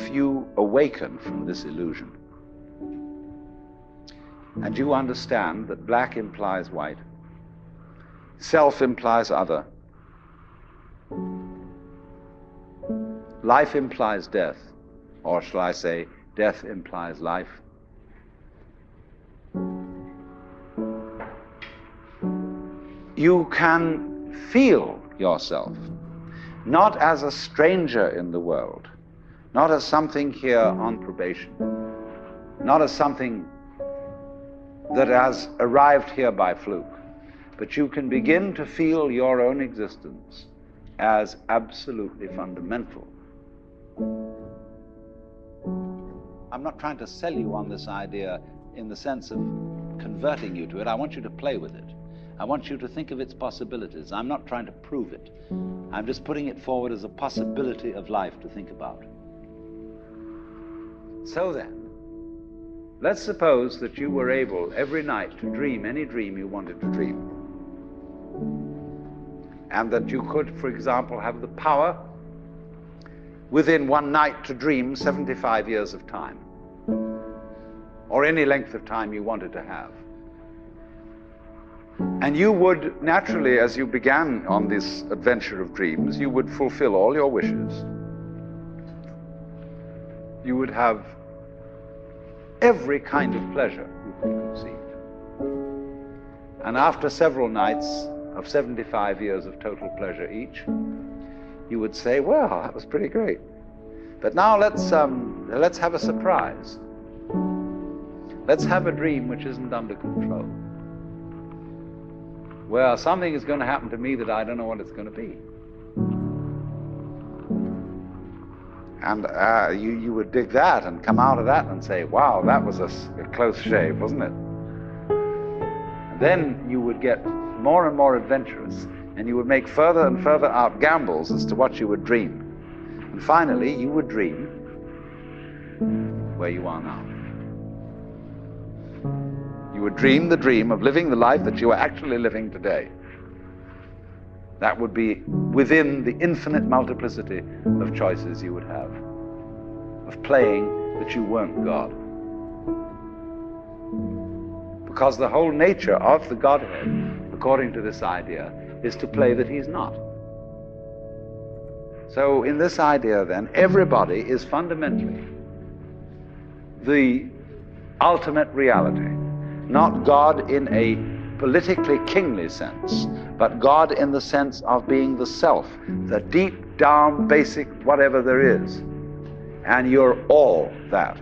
if you awaken from this illusion and you understand that black implies white, self implies other, life implies death, or shall I say, death implies life, you can feel yourself not as a stranger in the world, not as something here on probation, not as something that has arrived here by fluke, but you can begin to feel your own existence as absolutely fundamental. I'm not trying to sell you on this idea in the sense of converting you to it. I want you to play with it. I want you to think of its possibilities. I'm not trying to prove it. I'm just putting it forward as a possibility of life to think about. So then, let's suppose that you were able every night to dream any dream you wanted to dream. And that you could, for example, have the power within one night to dream 75 years of time, or any length of time you wanted to have. And you would naturally, as you began on this adventure of dreams, you would fulfill all your wishes. You would have every kind of pleasure you could conceive. And after several nights of 75 years of total pleasure each, you would say, well, that was pretty great. But now let's have a surprise. Let's have a dream which isn't under control. Well, something is going to happen to me that I don't know what it's going to be. And you would dig that and come out of that and say, wow, that was a close shave, wasn't it? And then you would get more and more adventurous, and you would make further and further out gambles as to what you would dream. And finally, you would dream where you are now. You would dream the dream of living the life that you are actually living today. That would be within the infinite multiplicity of choices you would have, of playing that you weren't God. Because the whole nature of the Godhead, according to this idea, is to play that he's not. So in this idea then, everybody is fundamentally the ultimate reality. Not God in a politically kingly sense, but God in the sense of being the self, the deep down basic whatever there is. And you're all that,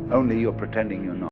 only you're pretending you're not.